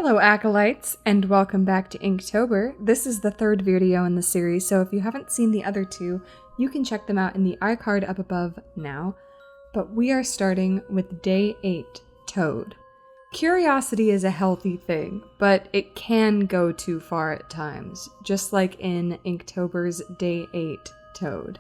Hello Acolytes, and welcome back to Inktober. This is the third video in the series, so if you haven't seen the other two, you can check them out in the iCard up above now. But we are starting with Day 8, Toad. Curiosity is a healthy thing, but it can go too far at times, just like in Inktober's Day 8, Toad.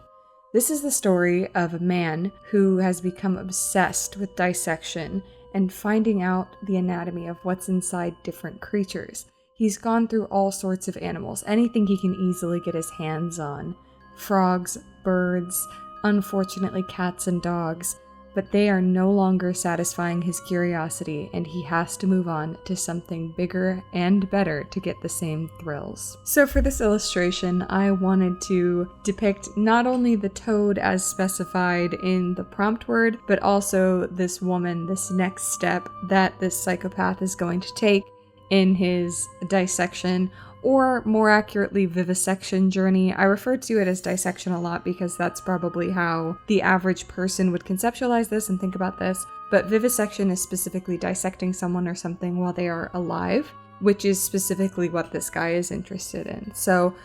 This is the story of a man who has become obsessed with dissection and finding out the anatomy of what's inside different creatures. He's gone through all sorts of animals, anything he can easily get his hands on. Frogs, birds, unfortunately cats and dogs, but they are no longer satisfying his curiosity, and he has to move on to something bigger and better to get the same thrills. So for this illustration, I wanted to depict not only the toad as specified in the prompt word, but also this woman, this next step that this psychopath is going to take in his dissection, or more accurately, vivisection journey. I refer to it as dissection a lot because that's probably how the average person would conceptualize this and think about this, but vivisection is specifically dissecting someone or something while they are alive, which is specifically what this guy is interested in. So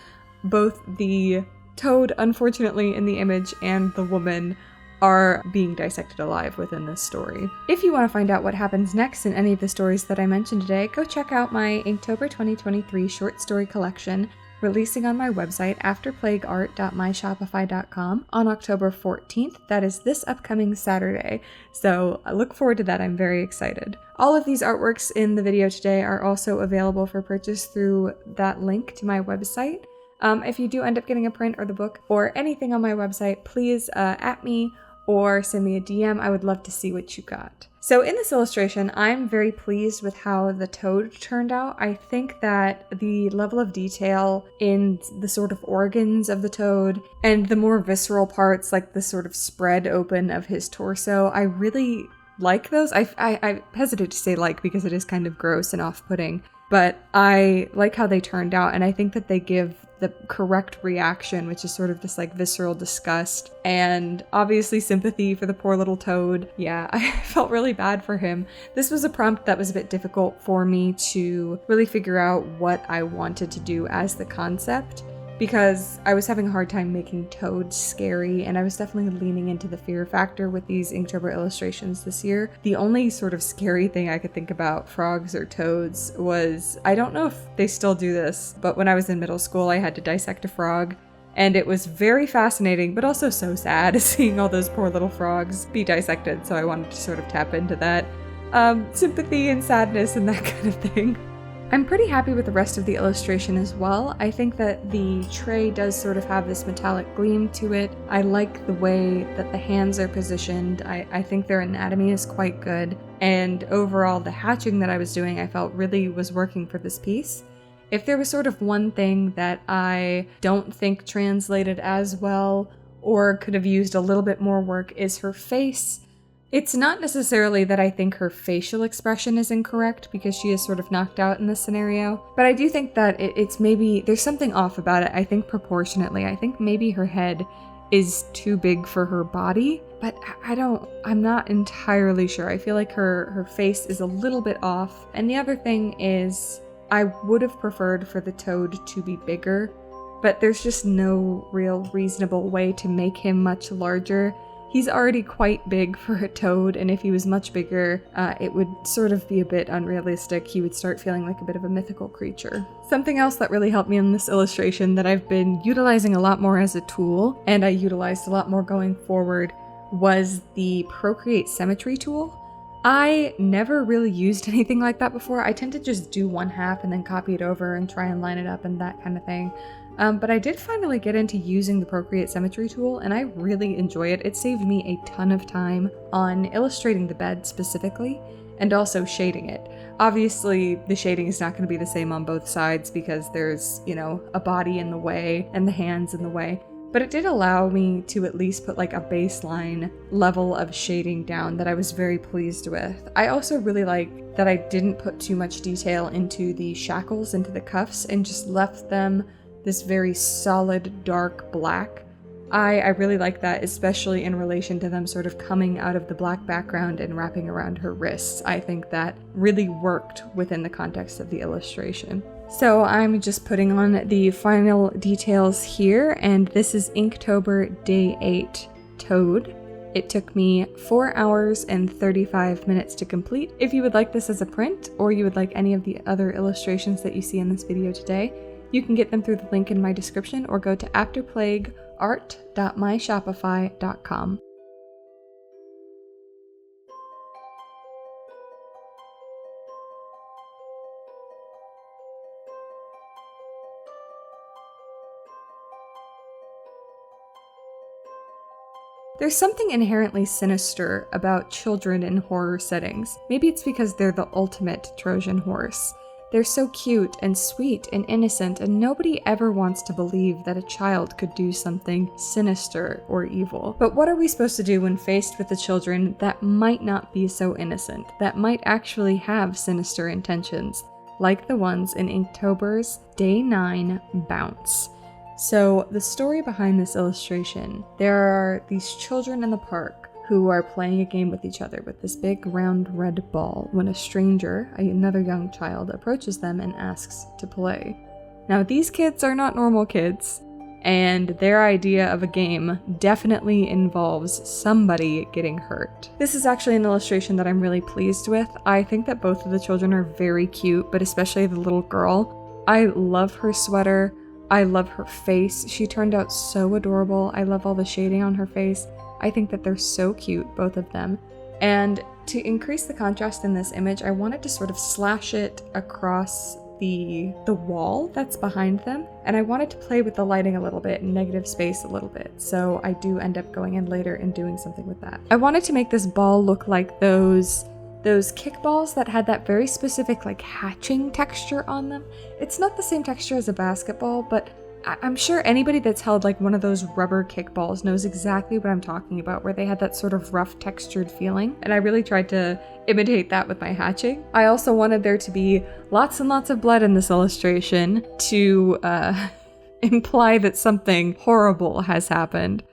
both the toad, unfortunately, in the image and the woman are being dissected alive within this story. If you want to find out what happens next in any of the stories that I mentioned today, go check out my Inktober 2023 short story collection, releasing on my website afterplagueart.myshopify.com on October 14th. That is this upcoming Saturday. So I look forward to that. I'm very excited. All of these artworks in the video today are also available for purchase through that link to my website. If you do end up getting a print or the book or anything on my website, please at me or send me a DM. I would love to see what you got. So in this illustration, I'm very pleased with how the toad turned out. I think that the level of detail in the sort of organs of the toad and the more visceral parts, like the sort of spread open of his torso, I really like those. I hesitate to say like because it is kind of gross and off-putting, but I like how they turned out, and I think that they give the correct reaction, which is sort of this like visceral disgust and obviously sympathy for the poor little toad. Yeah, I felt really bad for him. This was a prompt that was a bit difficult for me to really figure out what I wanted to do as the concept, because I was having a hard time making toads scary, and I was definitely leaning into the fear factor with these Inktober illustrations this year. The only sort of scary thing I could think about frogs or toads was, I don't know if they still do this, but when I was in middle school I had to dissect a frog, and it was very fascinating, but also so sad seeing all those poor little frogs be dissected, so I wanted to sort of tap into that sympathy and sadness and that kind of thing. I'm pretty happy with the rest of the illustration as well. I think that the tray does sort of have this metallic gleam to it. I like the way that the hands are positioned. I think their anatomy is quite good. And overall, the hatching that I was doing, I felt really was working for this piece. If there was sort of one thing that I don't think translated as well or could have used a little bit more work is her face. It's not necessarily that I think her facial expression is incorrect because she is sort of knocked out in this scenario, but I do think that it's maybe, there's something off about it, I think proportionately. I think maybe her head is too big for her body, but I'm not entirely sure. I feel like her face is a little bit off. And the other thing is, I would have preferred for the toad to be bigger, but there's just no real reasonable way to make him much larger. He's already quite big for a toad, and if he was much bigger, it would sort of be a bit unrealistic. He would start feeling like a bit of a mythical creature. Something else that really helped me in this illustration that I've been utilizing a lot more as a tool, and I utilized a lot more going forward, was the Procreate Symmetry tool. I never really used anything like that before. I tend to just do one half and then copy it over and try and line it up and that kind of thing. But I did finally get into using the Procreate Symmetry tool, and I really enjoy it. It saved me a ton of time on illustrating the bed specifically, and also shading it. Obviously, the shading is not going to be the same on both sides because there's, a body in the way and the hands in the way. But it did allow me to at least put like a baseline level of shading down that I was very pleased with. I also really like that I didn't put too much detail into the shackles, into the cuffs, and just left them this very solid dark black. I really like that, especially in relation to them sort of coming out of the black background and wrapping around her wrists. I think that really worked within the context of the illustration. So I'm just putting on the final details here, and this is Inktober Day 8 Toad. It took me 4 hours and 35 minutes to complete. If you would like this as a print, or you would like any of the other illustrations that you see in this video today, you can get them through the link in my description or go to afterplagueart.myshopify.com. There's something inherently sinister about children in horror settings. Maybe it's because they're the ultimate Trojan horse. They're so cute and sweet and innocent, and nobody ever wants to believe that a child could do something sinister or evil. But what are we supposed to do when faced with the children that might not be so innocent, that might actually have sinister intentions, like the ones in Inktober's Day 9 Bounce? So the story behind this illustration, there are these children in the park who are playing a game with each other with this big round red ball when a stranger, another young child, approaches them and asks to play. Now these kids are not normal kids, and their idea of a game definitely involves somebody getting hurt. This is actually an illustration that I'm really pleased with. I think that both of the children are very cute, but especially the little girl. I love her sweater. I love her face. She turned out so adorable. I love all the shading on her face. I think that they're so cute, both of them. And to increase the contrast in this image, I wanted to sort of slash it across the wall that's behind them. And I wanted to play with the lighting a little bit and negative space a little bit. So I do end up going in later and doing something with that. I wanted to make this ball look like those kickballs that had that very specific like hatching texture on them. It's not the same texture as a basketball, but I'm sure anybody that's held like one of those rubber kickballs knows exactly what I'm talking about, where they had that sort of rough textured feeling. And I really tried to imitate that with my hatching. I also wanted there to be lots and lots of blood in this illustration to imply that something horrible has happened.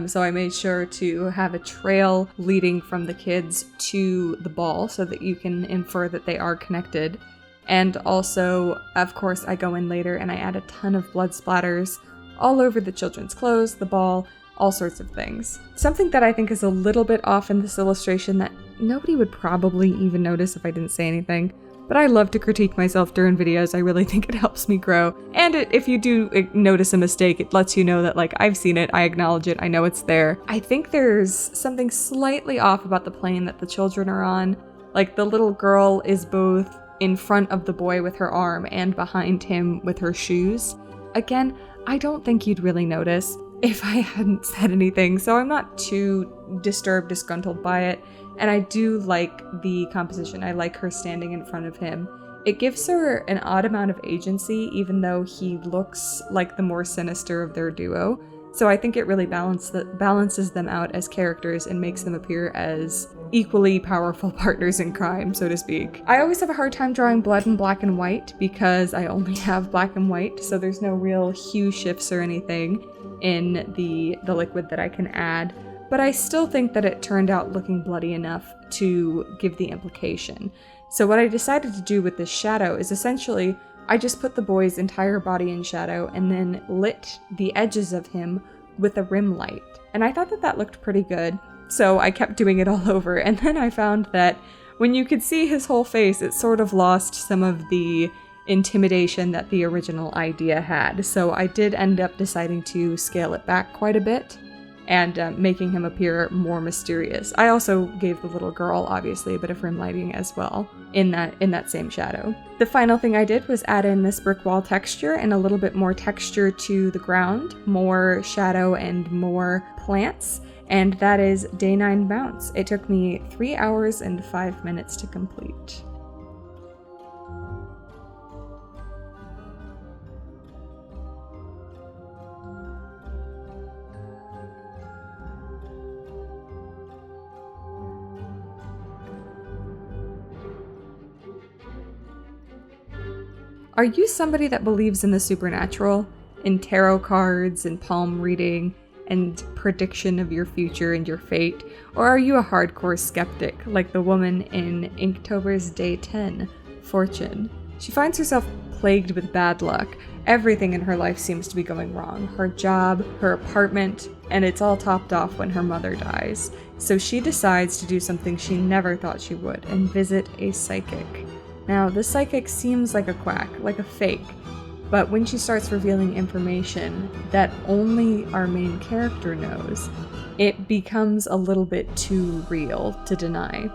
So I made sure to have a trail leading from the kids to the ball so that you can infer that they are connected. And also, of course, I go in later and I add a ton of blood splatters all over the children's clothes, the ball, all sorts of things. Something that I think is a little bit off in this illustration that nobody would probably even notice if I didn't say anything, but I love to critique myself during videos. I really think it helps me grow. And if you do notice a mistake, it lets you know that like I've seen it, I acknowledge it, I know it's there. I think there's something slightly off about the plane that the children are on. Like the little girl is both in front of the boy with her arm and behind him with her shoes. Again, I don't think you'd really notice if I hadn't said anything, so I'm not too disgruntled by it. And I do like the composition. I like her standing in front of him. It gives her an odd amount of agency, even though he looks like the more sinister of their duo. So I think it really balances them out as characters and makes them appear as equally powerful partners in crime, so to speak. I always have a hard time drawing blood in black and white because I only have black and white, so there's no real hue shifts or anything in the liquid that I can add. But I still think that it turned out looking bloody enough to give the implication. So what I decided to do with this shadow is essentially I just put the boy's entire body in shadow and then lit the edges of him with a rim light. And I thought that that looked pretty good, so I kept doing it all over. And then I found that when you could see his whole face, it sort of lost some of the intimidation that the original idea had. So I did end up deciding to scale it back quite a bit and making him appear more mysterious. I also gave the little girl, obviously, a bit of rim lighting as well in that same shadow. The final thing I did was add in this brick wall texture and a little bit more texture to the ground, more shadow and more plants, and that is Day 9 Bounce. It took me 3 hours and 5 minutes to complete. Are you somebody that believes in the supernatural, in tarot cards and palm reading, and prediction of your future and your fate? Or are you a hardcore skeptic, like the woman in Inktober's Day 10, Fortune? She finds herself plagued with bad luck. Everything in her life seems to be going wrong. Her job, her apartment, and it's all topped off when her mother dies. So she decides to do something she never thought she would, and visit a psychic. Now, the psychic seems like a quack, like a fake, but when she starts revealing information that only our main character knows, it becomes a little bit too real to deny.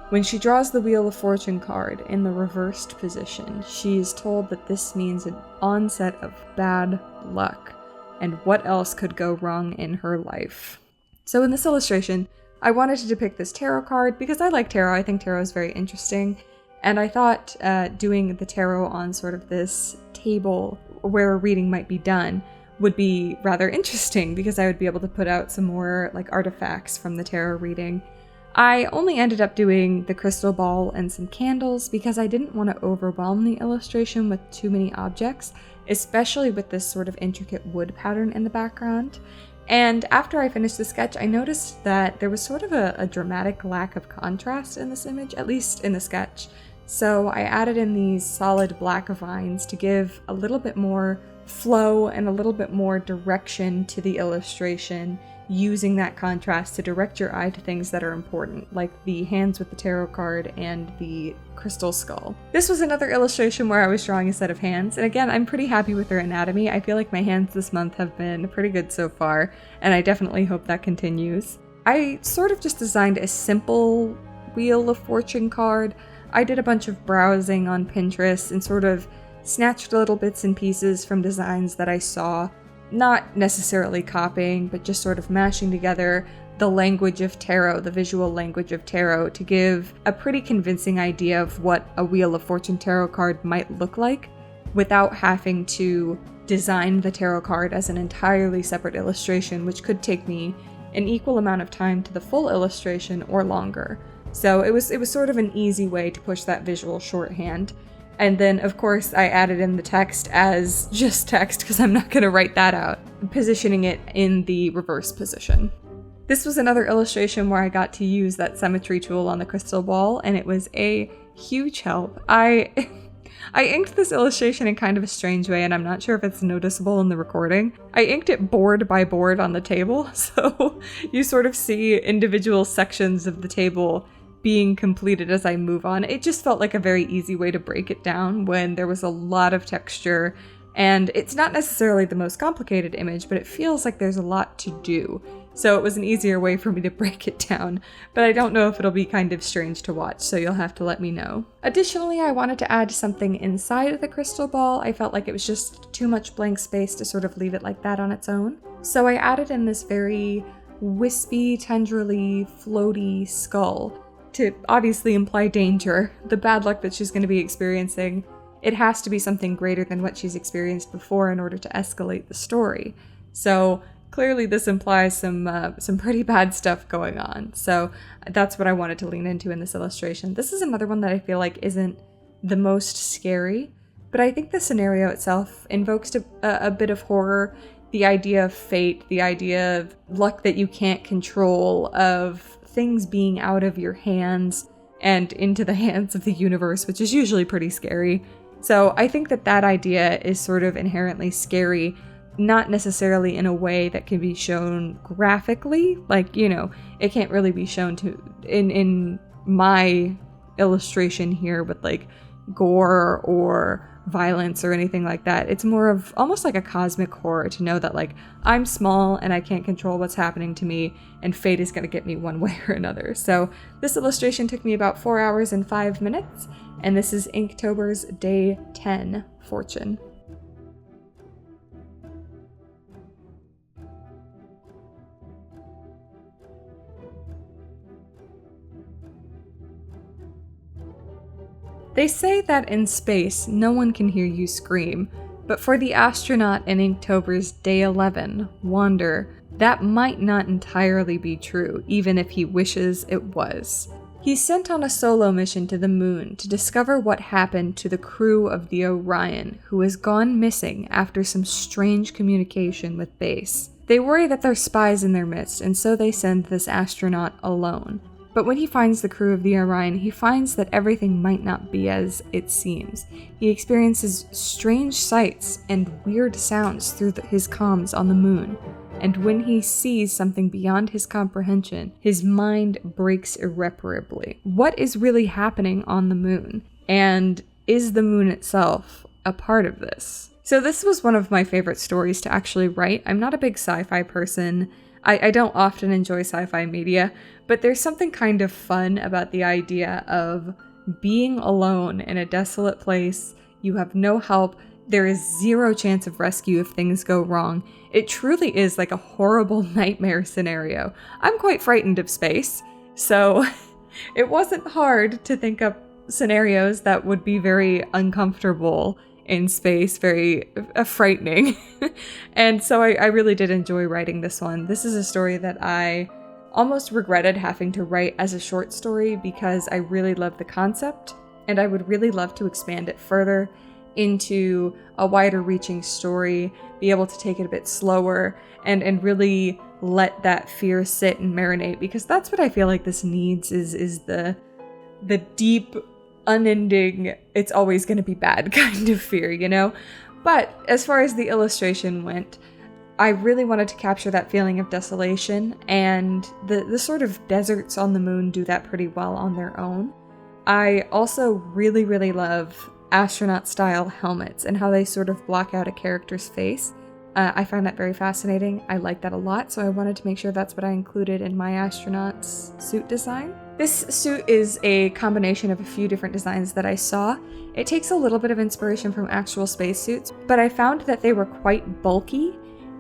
When she draws the Wheel of Fortune card in the reversed position, she is told that this means an onset of bad luck, and what else could go wrong in her life. So in this illustration, I wanted to depict this tarot card because I like tarot. I think tarot is very interesting. And I thought doing the tarot on sort of this table where a reading might be done would be rather interesting because I would be able to put out some more like artifacts from the tarot reading. I only ended up doing the crystal ball and some candles because I didn't want to overwhelm the illustration with too many objects, especially with this sort of intricate wood pattern in the background. And after I finished the sketch, I noticed that there was sort of a dramatic lack of contrast in this image, at least in the sketch. So I added in these solid black vines to give a little bit more flow and a little bit more direction to the illustration, using that contrast to direct your eye to things that are important, like the hands with the tarot card and the crystal skull. This was another illustration where I was drawing a set of hands, and again, I'm pretty happy with their anatomy. I feel like my hands this month have been pretty good so far, and I definitely hope that continues. I sort of just designed a simple Wheel of Fortune card. I did a bunch of browsing on Pinterest and sort of snatched little bits and pieces from designs that I saw, not necessarily copying, but just sort of mashing together the language of tarot, the visual language of tarot, to give a pretty convincing idea of what a Wheel of Fortune tarot card might look like without having to design the tarot card as an entirely separate illustration, which could take me an equal amount of time to the full illustration or longer. So it was sort of an easy way to push that visual shorthand. And then, of course, I added in the text as just text because I'm not going to write that out, positioning it in the reverse position. This was another illustration where I got to use that symmetry tool on the crystal ball, and it was a huge help. I inked this illustration in kind of a strange way, and I'm not sure if it's noticeable in the recording. I inked it board by board on the table, so you sort of see individual sections of the table being completed as I move on. It just felt like a very easy way to break it down when there was a lot of texture, and it's not necessarily the most complicated image, but it feels like there's a lot to do. So it was an easier way for me to break it down, but I don't know if it'll be kind of strange to watch, so you'll have to let me know. Additionally, I wanted to add something inside of the crystal ball. I felt like it was just too much blank space to sort of leave it like that on its own. So I added in this very wispy, tendrily, floaty skull to obviously imply danger, the bad luck that she's going to be experiencing. It has to be something greater than what she's experienced before in order to escalate the story. So clearly this implies some pretty bad stuff going on. So that's what I wanted to lean into in this illustration. This is another one that I feel like isn't the most scary, but I think the scenario itself invokes a bit of horror. The idea of fate, the idea of luck that you can't control, of things being out of your hands and into the hands of the universe, which is usually pretty scary. So I think that idea is sort of inherently scary, not necessarily in a way that can be shown graphically. Like, you know, it can't really be shown to in my illustration here with like gore or violence or anything like that. It's more of almost like a cosmic horror to know that like I'm small and I can't control what's happening to me, and fate is going to get me one way or another. So this illustration took me about 4 hours and 5 minutes, and this is Inktober's Day 10, Fortune. They say that in space, no one can hear you scream, but for the astronaut in Inktober's Day 11, Wander, that might not entirely be true, even if he wishes it was. He's sent on a solo mission to the moon to discover what happened to the crew of the Orion, who has gone missing after some strange communication with base. They worry that there's spies in their midst, and so they send this astronaut alone. But when he finds the crew of the Orion, he finds that everything might not be as it seems. He experiences strange sights and weird sounds through his comms on the moon. And when he sees something beyond his comprehension, his mind breaks irreparably. What is really happening on the moon? And is the moon itself a part of this? So this was one of my favorite stories to actually write. I'm not a big sci-fi person. I don't often enjoy sci-fi media, but there's something kind of fun about the idea of being alone in a desolate place. You have no help. There is zero chance of rescue if things go wrong. It truly is like a horrible nightmare scenario. I'm quite frightened of space, so it wasn't hard to think up scenarios that would be very uncomfortable in space, very frightening. And so I really did enjoy writing this one. This is a story that I almost regretted having to write as a short story because I really love the concept and I would really love to expand it further into a wider reaching story, be able to take it a bit slower and really let that fear sit and marinate, because that's what I feel like this needs is the deep, unending, it's always going to be bad kind of fear, you know? But as far as the illustration went, I really wanted to capture that feeling of desolation, and the sort of deserts on the moon do that pretty well on their own. I also really, really love astronaut-style helmets and how they sort of block out a character's face. I find that very fascinating. I like that a lot, so I wanted to make sure that's what I included in my astronaut's suit design. This suit is a combination of a few different designs that I saw. It takes a little bit of inspiration from actual spacesuits, but I found that they were quite bulky,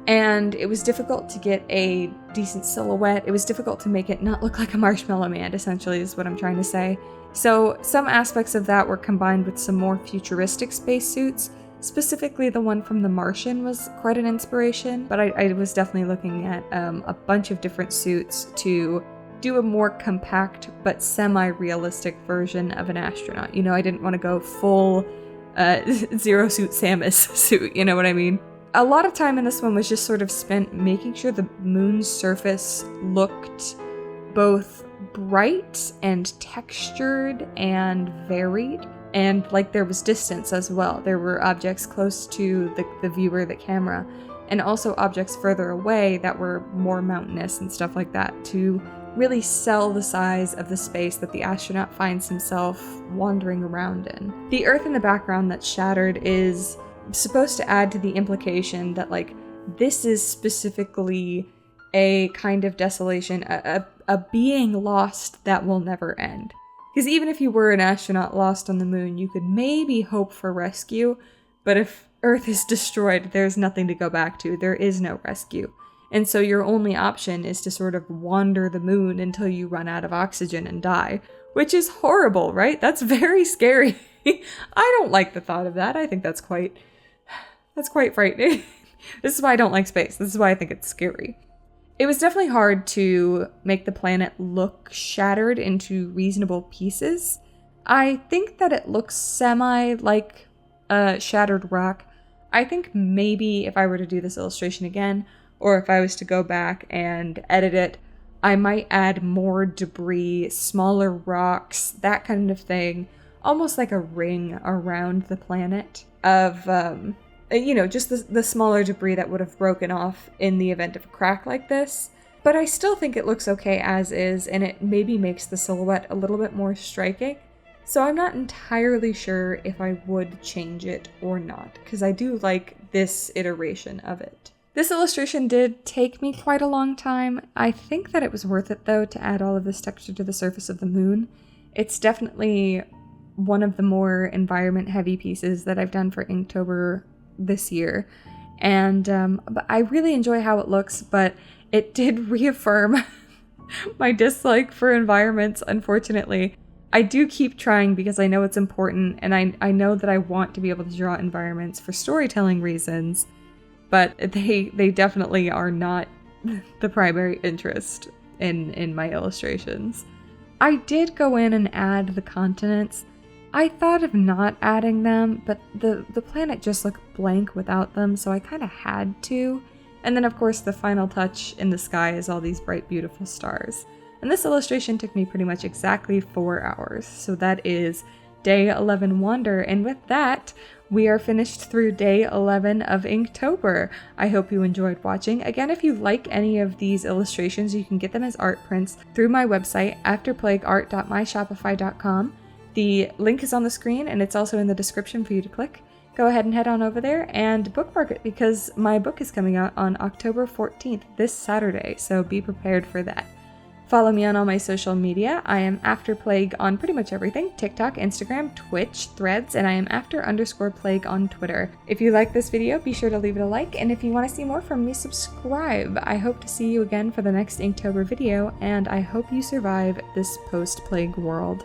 and it was difficult to get a decent silhouette. It was difficult to make it not look like a Marshmallow Man, essentially, is what I'm trying to say. So some aspects of that were combined with some more futuristic spacesuits. Specifically, the one from The Martian was quite an inspiration, but I was definitely looking at a bunch of different suits to do a more compact but semi-realistic version of an astronaut. You know, I didn't want to go full Zero Suit Samus suit, you know what I mean? A lot of time in this one was just sort of spent making sure the moon's surface looked both bright and textured and varied. And like there was distance as well. There were objects close to the viewer, the camera, and also objects further away that were more mountainous and stuff like that to really sell the size of the space that the astronaut finds himself wandering around in. The earth in the background that's shattered is supposed to add to the implication that like this is specifically a kind of desolation, a being lost that will never end. Because even if you were an astronaut lost on the moon, you could maybe hope for rescue, but if Earth is destroyed, there's nothing to go back to. There is no rescue. And so your only option is to sort of wander the moon until you run out of oxygen and die, which is horrible, right? That's very scary. I don't like the thought of that. I think that's quite frightening. This is why I don't like space. This is why I think it's scary. It was definitely hard to make the planet look shattered into reasonable pieces. I think that it looks semi like a shattered rock. I think maybe if I were to do this illustration again, or if I was to go back and edit it, I might add more debris, smaller rocks, that kind of thing, almost like a ring around the planet of just the smaller debris that would have broken off in the event of a crack like this. But I still think it looks okay as is, and it maybe makes the silhouette a little bit more striking. So I'm not entirely sure if I would change it or not, because I do like this iteration of it. This illustration did take me quite a long time. I think that it was worth it, though, to add all of this texture to the surface of the moon. It's definitely one of the more environment-heavy pieces that I've done for Inktober this year, and but I really enjoy how it looks, but it did reaffirm my dislike for environments, unfortunately. I do keep trying because I know it's important, and I know that I want to be able to draw environments for storytelling reasons, but they definitely are not the primary interest in my illustrations. I did go in and add the continents. I thought of not adding them, but the planet just looked blank without them, so I kind of had to. And then of course the final touch in the sky is all these bright, beautiful stars. And this illustration took me pretty much exactly 4 hours. So that is day 11 Wander, and with that, we are finished through day 11 of Inktober. I hope you enjoyed watching. Again, if you like any of these illustrations, you can get them as art prints through my website, afterplagueart.myshopify.com. The link is on the screen, and it's also in the description for you to click. Go ahead and head on over there and bookmark it, because my book is coming out on October 14th, this Saturday, so be prepared for that. Follow me on all my social media. I am AfterPlague on pretty much everything: TikTok, Instagram, Twitch, Threads, and I am after_plague on Twitter. If you like this video, be sure to leave it a like, and if you want to see more from me, subscribe. I hope to see you again for the next Inktober video, and I hope you survive this post-plague world.